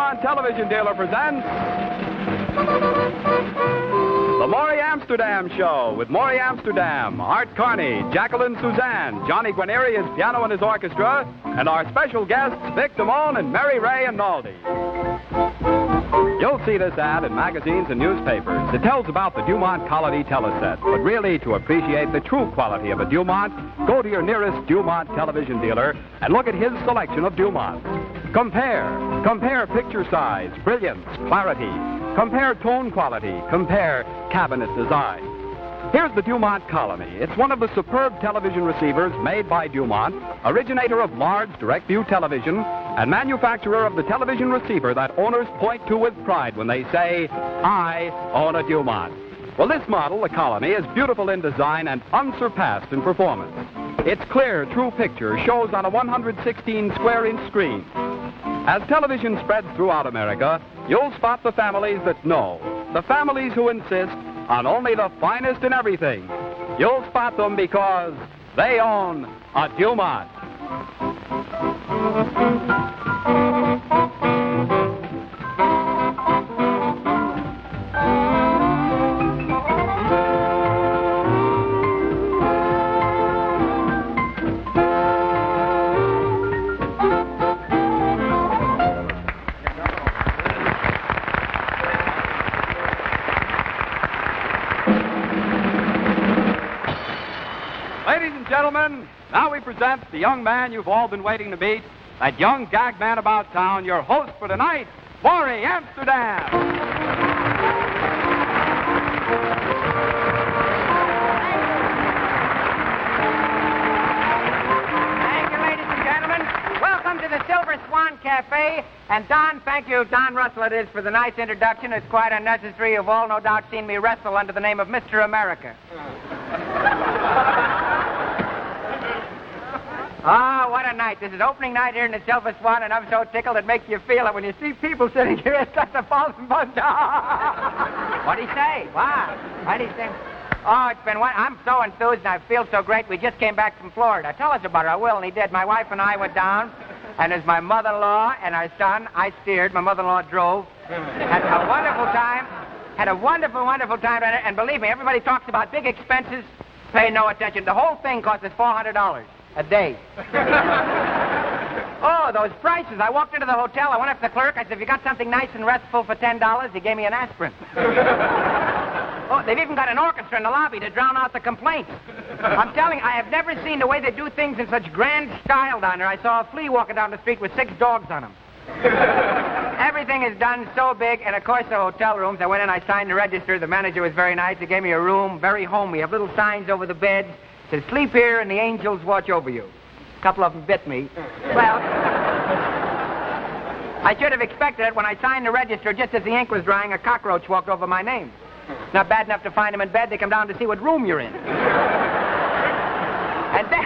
DuMont television dealer presents The Morey Amsterdam Show with Morey Amsterdam, Art Carney, Jacqueline Susann, Johnny Guarnieri, his piano and his orchestra, and our special guests, Vic Damone and Mary Raye and Naldi. You'll see this ad in magazines and newspapers. It tells about the DuMont Colony teleset. But really, to appreciate the true quality of a DuMont, go to your nearest DuMont television dealer and look at his selection of DuMonts. Compare picture size, brilliance, clarity. Compare tone quality. Compare cabinet design. Here's the DuMont Colony. It's one of the superb television receivers made by DuMont, originator of large direct-view television, and manufacturer of the television receiver that owners point to with pride when they say, I own a DuMont. Well, this model, the Colony, is beautiful in design and unsurpassed in performance. Its clear, true picture shows on a 116 square-inch screen. As television spreads throughout America, you'll spot the families that know, the families who insist on only the finest in everything. You'll spot them because they own a DuMont. Ladies and gentlemen, now we present the young man you've all been waiting to meet, that young gag man about town, your host for tonight, Morey Amsterdam. Thank you, ladies and gentlemen. Welcome to the Silver Swan Cafe. And Don, thank you, Don Russell it is, for the nice introduction. It's quite unnecessary. You've all no doubt seen me wrestle under the name of Mr. America. Oh, what a night. This is opening night here in the Silver Swan, and I'm so tickled it makes you feel it when you see people sitting here. It's like the false buzz. What'd he say? What? What'd he say? Oh, it's been one. I'm so enthused, and I feel so great. We just came back from Florida. Tell us about it. I will, and he did. My wife and I went down, and as my mother-in-law and our son, I steered. My mother-in-law drove. Had a wonderful time. Had a wonderful, wonderful time. And believe me, everybody talks about big expenses. Pay no attention. The whole thing cost us $400 a day. Oh, those prices. I walked into the hotel. I went up to the clerk. I said, have you got something nice and restful for $10? He gave me an aspirin. Oh, they've even got an orchestra in the lobby to drown out the complaints. I'm telling you, I have never seen the way they do things in such grand style down there. I saw a flea walking down the street with 6 dogs on him. Everything is done so big, and of course the hotel rooms. I went in, I signed the register. The manager was very nice. He gave me a room, very homey. We have little signs over the beds. Says, sleep here and the angels watch over you. A couple of them bit me. Well, I should have expected it. When I signed the register, just as the ink was drying, a cockroach walked over my name. Not bad enough to find him in bed. They come down to see what room you're in. And then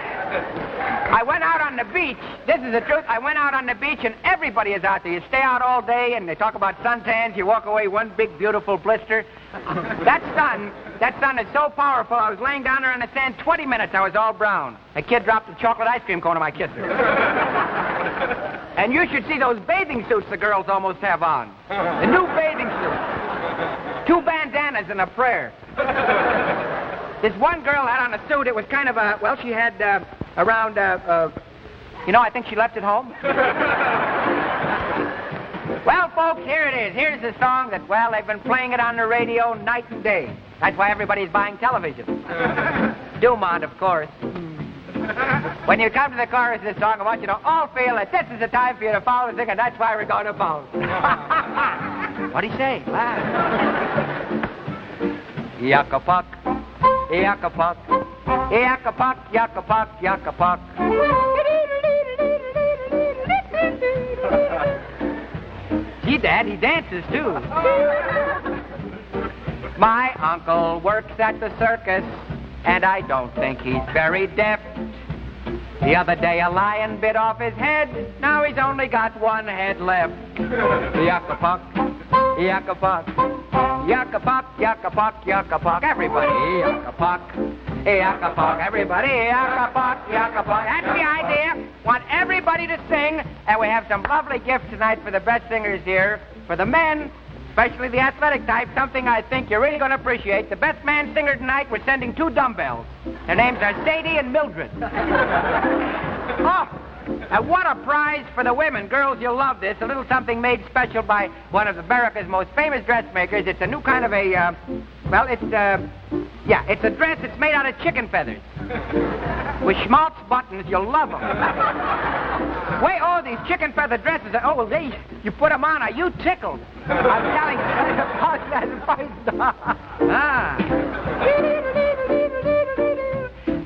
I went out on the beach. This is the truth. I went out on the beach, and everybody is out there. You stay out all day, and they talk about suntans. You walk away one big, beautiful blister. That sun is so powerful. I was laying down there on the sand 20 minutes. I was all brown. A kid dropped a chocolate ice cream cone, and I kissed her. And you should see those bathing suits the girls almost have on. The new bathing suits. 2 bandanas and a prayer. This one girl had on a suit. It was kind of a, well, she had around, I think she left it home. Well, folks, here it is. Here's the song that, well, they've been playing it on the radio night and day. That's why everybody's buying television. DuMont, of course. When you come to the chorus of this song, I want you to all feel that this is the time for you to follow the singer, and that's why we're going to follow. What'd he say? Yucca-puck, yucca-puck, yucca-puck, yucca-puck, yucca-puck. Gee, Dad, he dances, too. My uncle works at the circus, and I don't think he's very deft. The other day a lion bit off his head. Now he's only got one head left. Yucca-puck, yucca-puck, yucca-puck, yucca-puck, yucca-puck. Everybody, yucca-puck, Yakapok, everybody. Yakapok, yakapok. That's the idea. Want everybody to sing, and we have some lovely gifts tonight for the best singers here. For the men, especially the athletic type, something I think you're really going to appreciate. The best man singer tonight, we're sending 2 dumbbells. Their names are Sadie and Mildred. And what a prize for the women. Girls, you'll love this. A little something made special by one of America's most famous dressmakers. It's a new kind of a, it's a dress that's made out of chicken feathers. With schmaltz buttons, you'll love them. Wait, these chicken feather dresses, you put them on, are you tickled? I'm telling you.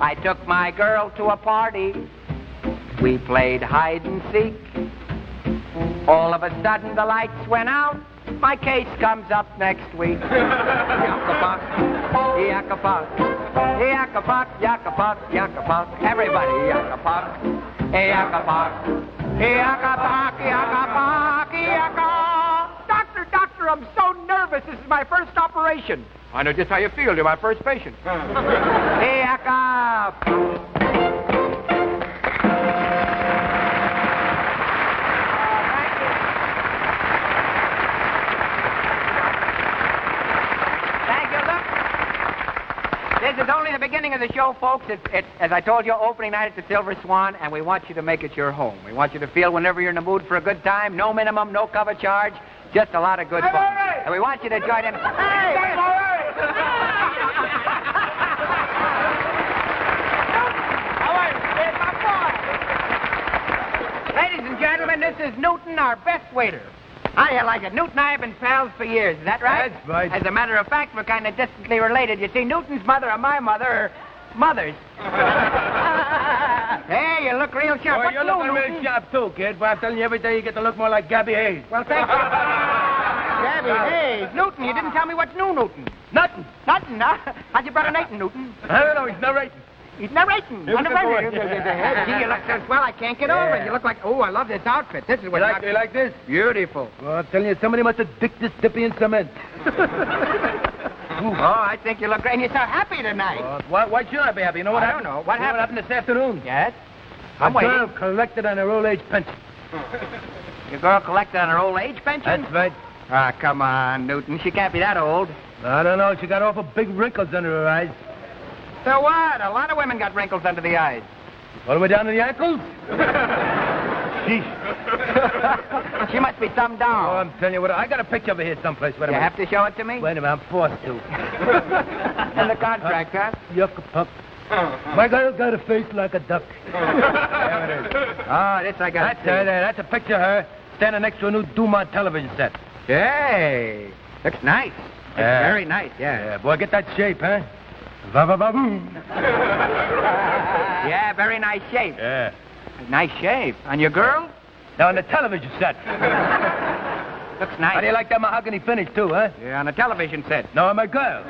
I took my girl to a party. We played hide and seek. All of a sudden, the lights went out. My case comes up next week. Yakapok, yakapok, yakapok, yakapok, yakapok. Everybody, yakapok, yakapok, yakapok, yakapok, yakapok. Doctor, I'm so nervous. This is my first operation. I know just how you feel. You're my first patient. Yakapok. This is only the beginning of the show, folks. It's, as I told you, opening night at the Silver Swan, and we want you to make it your home. We want you to feel whenever you're in the mood for a good time, no minimum, no cover charge, just a lot of good fun. And we want you to join in. Ladies and gentlemen, this is Newton, our best waiter. How do you like it? Newton and I have been pals for years. Is that right? That's right. As a matter of fact, we're kind of distantly related. You see, Newton's mother and my mother are mothers. Hey, you look real sharp. Well, you're looking real sharp, too, kid. But I'm telling you, every day you get to look more like Gabby Hayes. Well, thank you. Gabby Hayes. Newton, you didn't tell me what's new, Newton. Nothing. Nothing, huh? How'd your brother Nathan, Newton? I don't know. He's narrating. He's narrating. Gee, you look so swell, I can't get over it. You look like, I love this outfit. This is what You like this? Beautiful. Well, I'm telling you, somebody must have dipped this dippy in cement. I think you look great. And you're so happy tonight. Why should I be happy? You know what I happened? don't know. What happened this afternoon? Yes? A girl collected on her old age pension. Your girl collected on her old age pension? That's right. Ah, come on, Newton. She can't be that old. I don't know. She got awful big wrinkles under her eyes. So what? A lot of women got wrinkles under the eyes. All the way down to the ankles? Sheesh. She must be thumbed down. I'm telling you what, I got a picture over here someplace. Wait a minute. You have to show it to me? Wait a minute, I'm forced to. In the contract, huh? Yuck-a-puck. My girl got a face like a duck. There it is. Oh, this I got. That's her there. That's a picture of her standing next to a new DuMont television set. Hey, looks nice. It's very nice, Yeah, boy, get that shape, huh? Va-va-va-boom. Yeah, very nice shape. Yeah. Nice shape. And your girl? Now, on the television set. Looks nice. How do you like that mahogany finish, too, huh? Yeah, on the television set. No, my girl.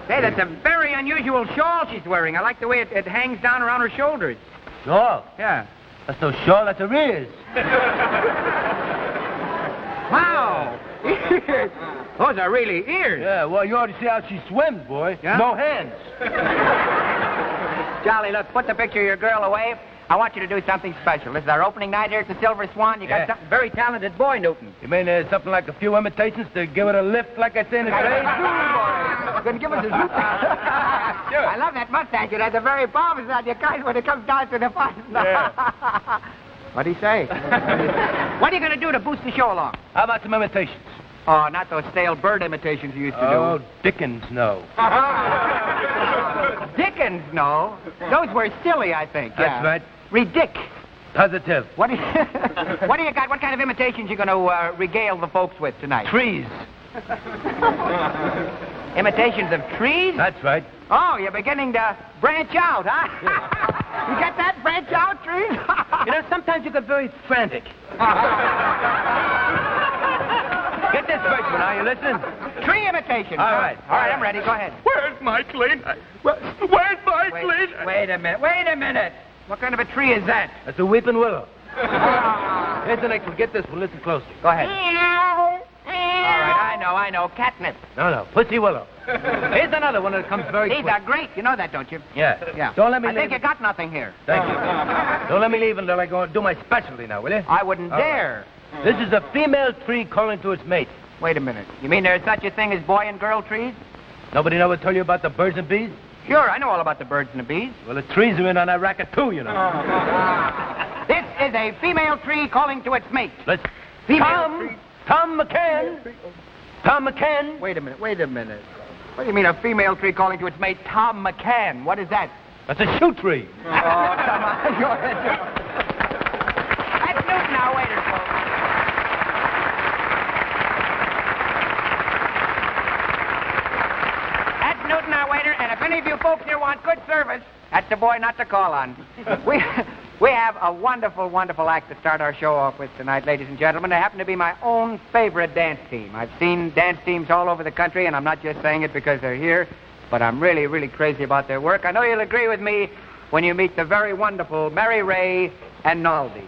Say, that's a very unusual shawl she's wearing. I like the way it hangs down around her shoulders. Shawl? Yeah. That's no shawl, that's her ears. Wow. Those are really ears. Yeah, well, you ought to see how she swims, boy. Yeah? No hands. Charlie, look, put the picture of your girl away. I want you to do something special. This is our opening night here at the Silver Swan. You got something very talented boy, Newton. You mean something like a few imitations to give it a lift, like I say in the trade? You can give us a zoot. Sure. I love that mustache. It has a very powerful on your guys when it comes down to the fun. Yeah. What'd he say? What are you going to do to boost the show along? How about some imitations? Oh, not those stale bird imitations you used to do. Oh, Dickens, no. Dickens, no. Those were silly, I think. That's right. Ridic. Positive. What do you got? What kind of imitations you going to regale the folks with tonight? Trees. Imitations of trees? That's right. Oh, you're beginning to branch out, huh? You get that? Branch out, trees? You know, sometimes you get very frantic. Get this first one, are you listening? Tree imitation. All right. All right, I'm ready. Go ahead. Where's my clean? Where's my clean? Wait a minute. What kind of a tree is that? That's a weeping willow. Here's the next one. Get this one. Listen closely. Go ahead. All right, I know. I know. Catnip. No, Pussy Willow. Here's another one that comes very These quick. are great. You know that, don't you? Yeah. Don't let me I leave. think you got nothing here. Thank you. Don't let me leave until I go and do my specialty now, will you? I wouldn't All dare. right. This is a female tree calling to its mate. Wait a minute. You mean there's such a thing as boy and girl trees? Nobody never told you about the birds and bees? Sure, I know all about the birds and the bees. Well, the trees are in on that racket, too, you know. This is a female tree calling to its mate. Let's... Female tree. Tom McCann. Tom McCann. Wait a minute. What do you mean a female tree calling to its mate? Tom McCann. What is that? That's a shoe tree. Oh, come on. That's Newton, our waiter, folks. That's Newton, our waiter, and if any of you folks here want good service, that's the boy not to call on. We have a wonderful, wonderful act to start our show off with tonight, ladies and gentlemen. They happen to be my own favorite dance team. I've seen dance teams all over the country, and I'm not just saying it because they're here, but I'm really, really crazy about their work. I know you'll agree with me when you meet the very wonderful Mary Raye and Naldi.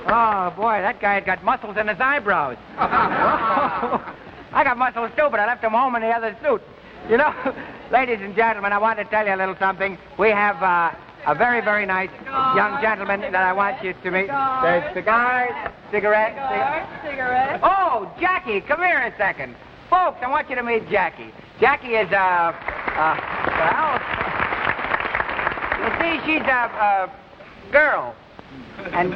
Oh, boy, that guy had got muscles in his eyebrows. I got muscles, too, but I left them home in the other suit. You know, ladies and gentlemen, I want to tell you a little something. We have a very, very nice young gentleman that I want you to meet. There's cigars, cigarette. Cigarette. Oh, Jackie, come here a second. Folks, I want you to meet Jackie. Jackie is, well, you see, she's a girl. And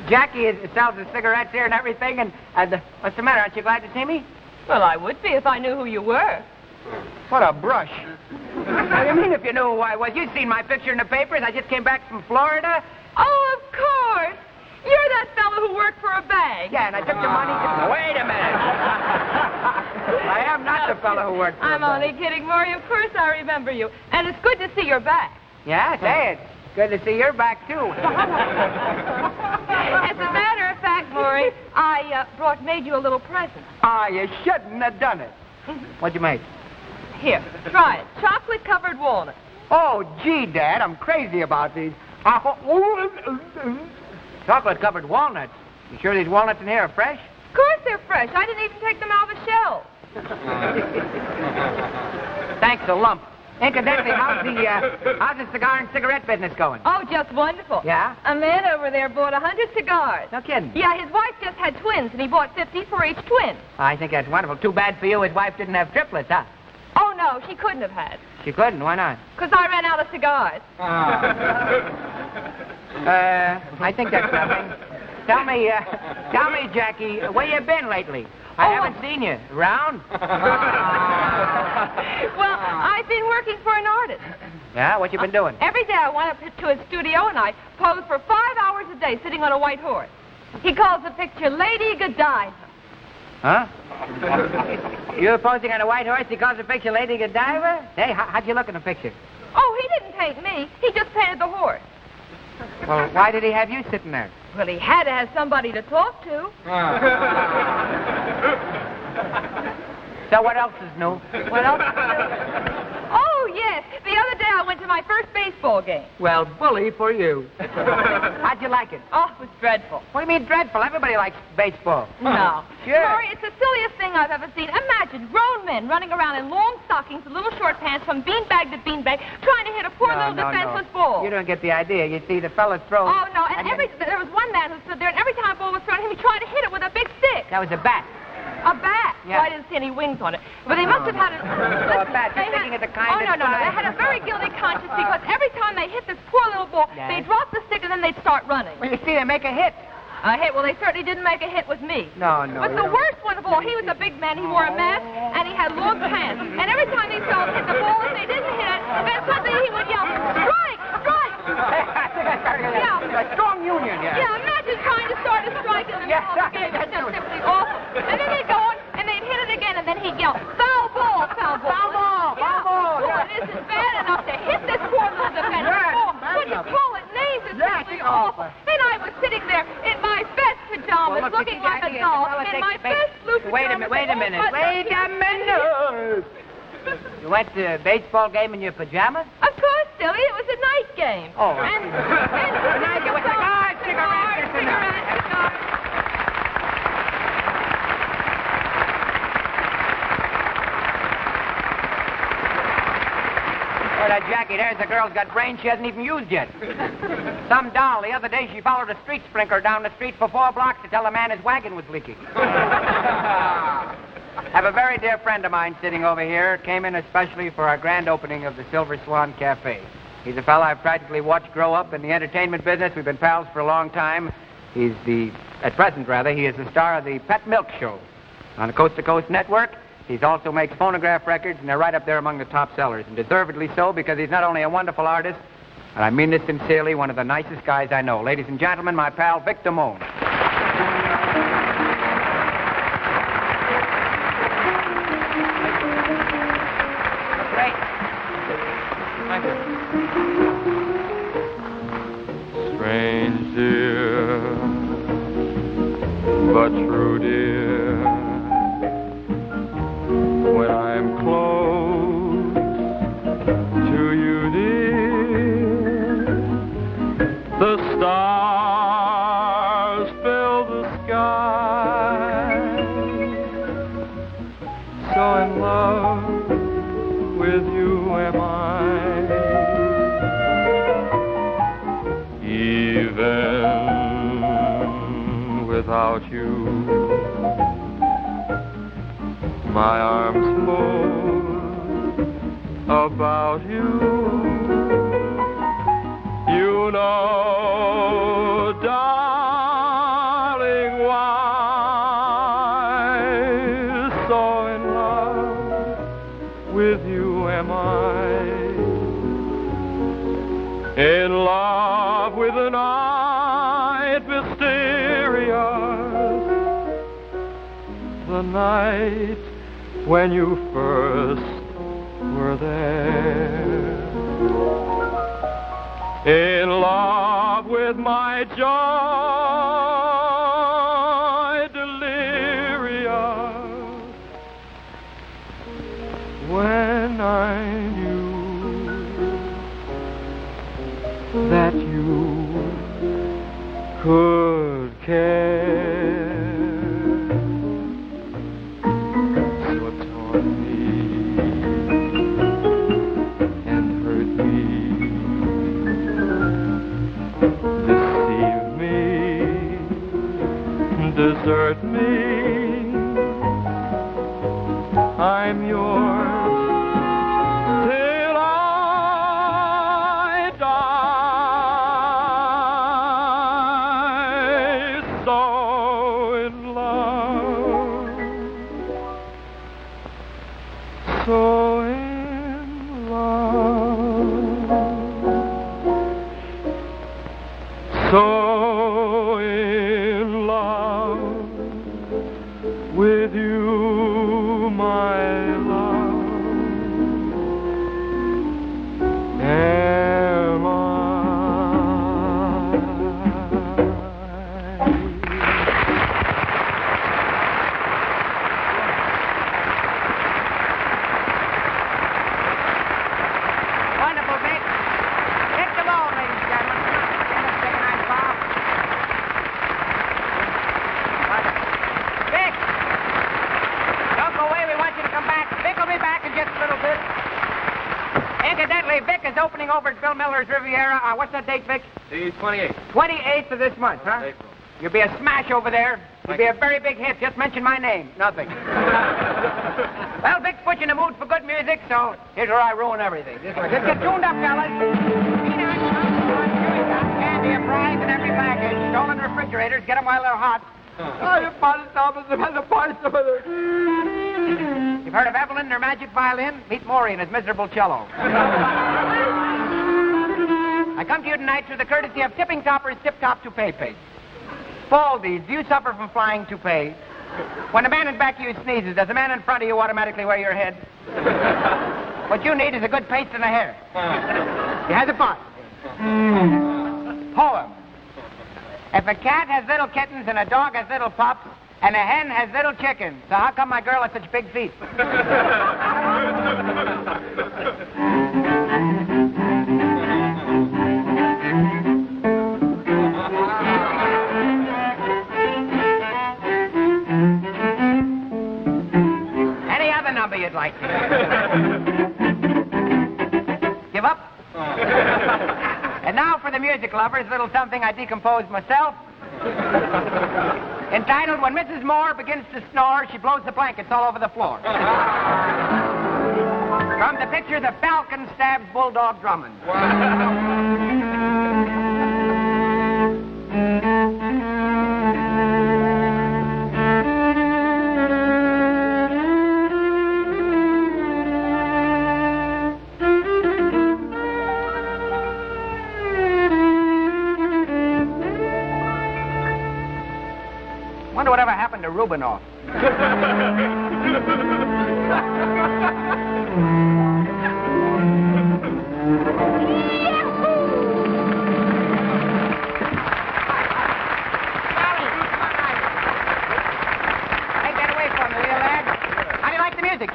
Jackie sells the cigarettes here and everything, and what's the matter? Aren't you glad to see me? Well, I would be if I knew who you were. What a brush. What do you mean if you knew who I was? You'd seen my picture in the papers. I just came back from Florida. Oh, of course. You're that fellow who worked for a bank. Yeah, and I took your money. Wait a minute. I am not the fellow who worked for I'm a bank. only kidding, Morey. Of course I remember you. And it's good to see you're back. Yeah, say it. Good to see you're back, too. As a matter of fact, Morey, I made you a little present. Ah, you shouldn't have done it. What'd you make? Here, try it. Chocolate-covered walnut. Oh, gee, Dad, I'm crazy about these. Chocolate-covered walnuts. You sure these walnuts in here are fresh? Of course they're fresh. I didn't even take them out of the shell. Thanks a lump. Incidentally, how's the cigar and cigarette business going? Oh, just wonderful. Yeah? A man over there bought 100 cigars. No kidding. Yeah, his wife just had twins, and he bought 50 for each twin. I think that's wonderful. Too bad for you his wife didn't have triplets, huh? Oh, no, she couldn't have had. She couldn't? Why not? Because I ran out of cigars. I think that's nothing. Tell me, Jackie, where you been lately? I haven't seen you. Around? Well, I've been working for an artist. Yeah? What you been doing? Every day I went up to his studio and I posed for 5 hours a day sitting on a white horse. He calls the picture Lady Godiva. Huh? You're posing on a white horse? He calls the picture Lady Godiva? Hey, how'd you look in the picture? Oh, he didn't paint me. He just painted the horse. Well, why did he have you sitting there? Well, he had to have somebody to talk to. So what else is new? What else is new? Oh, yes. The other day I went to my first baseball game. Well, bully for you. How'd you like it? Oh, it was dreadful. What do you mean dreadful? Everybody likes baseball. No. Sure. Morey, it's the silliest thing I've ever seen. Imagine grown men running around in long stockings and little short pants from beanbag to beanbag trying to hit a poor little defenseless ball. You don't get the idea. You see, the fellas throw... Oh, no, and there was one man who stood there, and every time a ball was thrown at him, he tried to hit it with a big stick. That was a bat. A bat? Yeah. Well, I didn't see any wings on it. But they must have had a... a bat. You're thinking of the kind Oh, no. They had a very guilty conscience because every time they hit this poor little ball, they'd drop the stick and then they'd start running. Well, you see, they make a hit. A hit? Well, they certainly didn't make a hit with me. No. But the worst one of all, he was a big man. He wore a mask, and he had long pants. And every time they saw him hit the ball, if they didn't hit it, then suddenly he would yell, strike, strike! A strong union, yeah. Yeah, imagine trying to start a strike in the middle of the game. It's just simply awful. And then they'd go on, and they'd hit it again, and then he'd yell, foul ball, foul ball. Foul ball, foul ball. Well, it isn't bad enough to hit this poor little defensive ball. But to call it names is simply awful. And I was sitting there in my best pajamas, looking like a doll, in my best blue pajamas. Wait a minute. You went to a baseball game in your pajamas? Of course, silly. It was a night game. Oh. And night game with cigarettes. Oh, that Jackie, there's a girl's got brains she hasn't even used yet. Some doll. The other day she followed a street sprinkler down the street for 4 blocks to tell a man his wagon was leaking. Have a very dear friend of mine sitting over here. Came in especially for our grand opening of the Silver Swan Cafe. He's a fellow I've practically watched grow up in the entertainment business. We've been pals for a long time. At present, he is the star of the Pet Milk Show on the Coast to Coast Network. He also makes phonograph records, and they're right up there among the top sellers, and deservedly so, because he's not only a wonderful artist, and I mean this sincerely, one of the nicest guys I know. Ladies and gentlemen, my pal, Vic Damone. Great. Thank you. Strange, dear, but true, dear, when I'm close to you, dear, the stars fill the sky, so in love with you am I. Even without you, my arms fold about you. You know, darling, why so in love with you am I. In love with the night mysterious, the night when you first were there. In love with my joy delirious, when I knew that you could care. So taunt me and hurt me, deceive me, desert me. I'm yours till I die. So in love, so in love, so in love with you, my love, am I. Wonderful, Vic. Vic Damone, ladies and gentlemen. Stand up, take a nice bow. Vic! Don't go away. We want you to come back. Vic will be back in just a little bit. Incidentally, Vic is opening over at Bill Miller's Riviera. What's that date, Vic? The 28th. 28th of this month, huh? April. You'll be a smash over there. You'll be a very big hit. Just mention my name. Nothing. Well, Vic's put you in the mood for good music, so here's where I ruin everything. Just get tuned up, fellas. Candy, a prize in every package. Stolen refrigerators. Get them while they're hot. You've heard of Evelyn and her magic violin? Meet Morey and his miserable cello. I come to you tonight through the courtesy of Tipping Topper's Tip Top Toupee Paste. Baldies, do you suffer from flying toupees? When a man in back of you sneezes, does the man in front of you automatically wear your head? What you need is a good paste in the hair. He has a part. Poem. If a cat has little kittens and a dog has little pups and a hen has little chickens, so how come my girl has such big feet? Any other number you'd like to? Give up? And now for the music lovers, a little something I decomposed myself. Entitled, When Mrs. Moore Begins to Snore, She Blows the Blankets All Over the Floor. From the picture, The Falcon Stabs Bulldog Drummond. Wonder whatever happened to Rubinoff.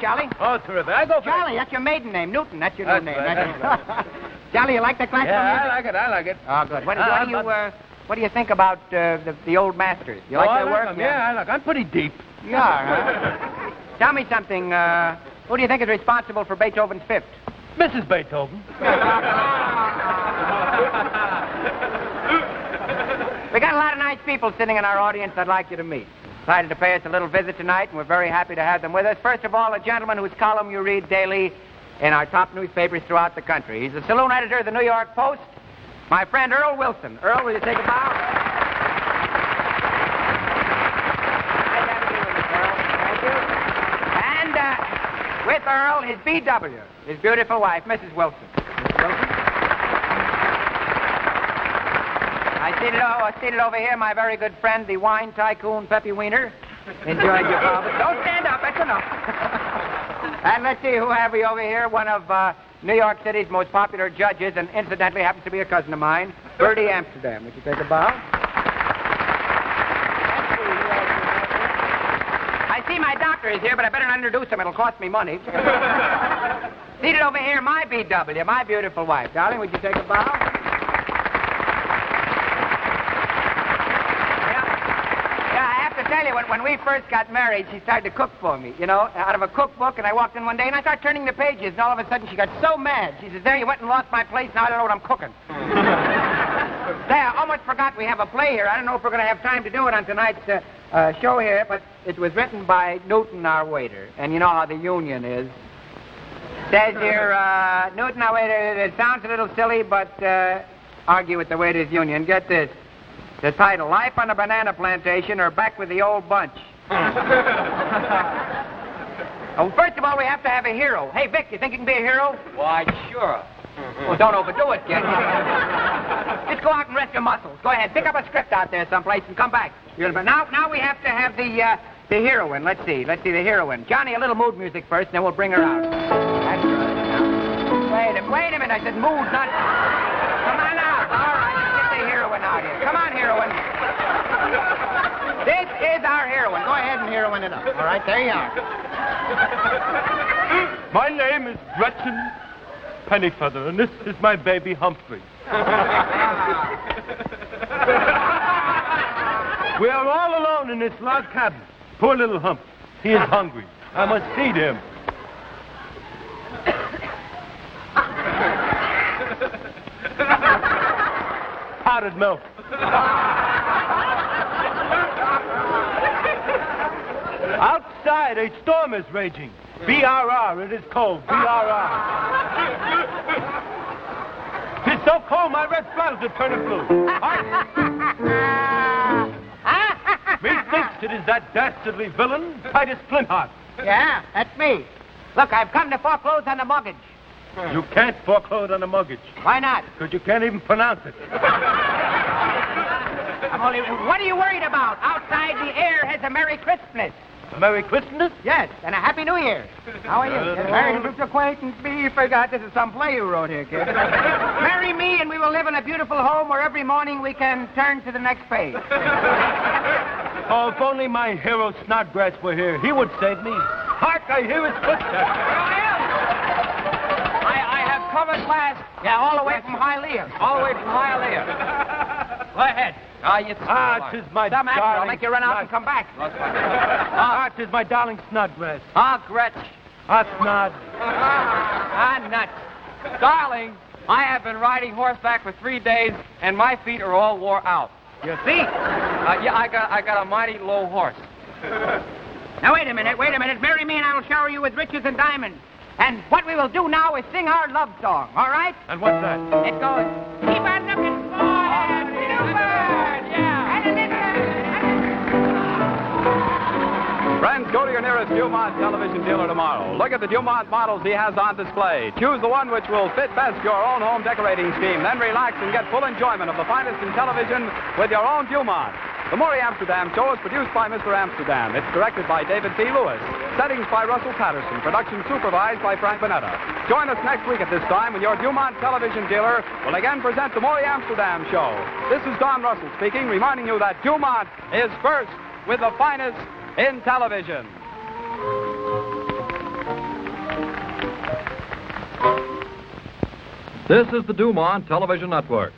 Charlie? Oh, terrific. I go for Charlie, that's your maiden name. Newton, that's your new name. Right. Charlie, you like the classical music? I like it. Oh, good. What do you think about the old masters? You like their work? Them. Yeah, I like them. I'm pretty deep. You are, huh? Tell me something. Who do you think is responsible for Beethoven's Fifth? Mrs. Beethoven. We got a lot of nice people sitting in our audience I'd like you to meet. Decided to pay us a little visit tonight, and we're very happy to have them with us. First of all, a gentleman whose column you read daily in our top newspapers throughout the country. He's the saloon editor of the New York Post, my friend Earl Wilson. Earl, will you take a bow? Nice having you with us, Earl. Thank you. And with Earl, his B.W., his beautiful wife, Mrs. Wilson. Mrs. Wilson. I seated over here my very good friend, the wine tycoon, Peppy Wiener. Enjoyed your father. Don't stand up. That's enough. And let's see who have we over here. One of New York City's most popular judges, and incidentally happens to be a cousin of mine, Morey Amsterdam. Would you take a bow? I see my doctor is here, but I better not introduce him. It'll cost me money. Seated over here, my B.W., my beautiful wife. Darling, would you take a bow? Tell you, when we first got married, she started to cook for me, you know, out of a cookbook, and I walked in one day, and I started turning the pages, and all of a sudden she got so mad. She says, there, you went and lost my place, now I don't know what I'm cooking. Say, I almost forgot we have a play here. I don't know if we're going to have time to do it on tonight's show here, but it was written by Newton, our waiter, and you know how the union is. Says here, Newton, our waiter, it sounds a little silly, but argue with the waiters' union. Get this. The title, Life on a Banana Plantation or Back with the Old Bunch. Oh, first of all, we have to have a hero. Hey, Vic, you think you can be a hero? Why, sure. Well, don't overdo it, kid. Just go out and rest your muscles. Go ahead, pick up a script out there someplace and come back. Now we have to have the heroine. Let's see the heroine. Johnny, a little mood music first, and then we'll bring her out. That's right. Wait a minute. I said mood, not... Come on out. All right. Out here. Come on, heroine. This is our heroine. Go ahead and heroine it up. All right, there you are. My name is Gretchen Pennyfeather, and this is my baby Humphrey. We are all alone in this log cabin. Poor little Hump. He is hungry. I must feed him. Powdered milk. Outside, a storm is raging. BRR, it is cold. BRR. It's so cold, my red flannels are turning blue. Methinks it is that dastardly villain, Titus Flintheart. Yeah, that's me. Look, I've come to foreclose on the mortgage. You can't foreclose on a mortgage. Why not? Because you can't even pronounce it. What are you worried about? Outside, the air has a Merry Christmas. A Merry Christmas? Yes, and a Happy New Year. How are you? Marry the acquaintance be forgot. This is some play you wrote here, kid. Marry me, and we will live in a beautiful home where every morning we can turn to the next page. Oh, if only my hero Snodgrass were here, he would save me. Hark, I hear his footsteps. Come at last. Yeah, all the way from Hialeah. All the way from Hialeah. Go ahead. Tis my Some darling. I'll make you run out and come back. Tis my darling Snodgrass. Gretch. Snod. Nuts. Darling, I have been riding horseback for 3 days, and my feet are all wore out. You see? Yeah, I got a mighty low horse. Now, wait a minute. Marry me, and I will shower you with riches and diamonds. And what we will do now is sing our love song, all right? And what's that? It goes, keep on looking for that bluebird, yeah. Friends, go to your nearest DuMont television dealer tomorrow. Look at the DuMont models he has on display. Choose the one which will fit best your own home decorating scheme. Then relax and get full enjoyment of the finest in television with your own DuMont. The Morey Amsterdam show is produced by Mr. Amsterdam. It's directed by David P. Lewis. Settings by Russell Patterson. Production supervised by Frank Bonetta. Join us next week at this time when your DuMont television dealer will again present the Morey Amsterdam show. This is Don Russell speaking, reminding you that DuMont is first with the finest in television. This is the DuMont Television Network.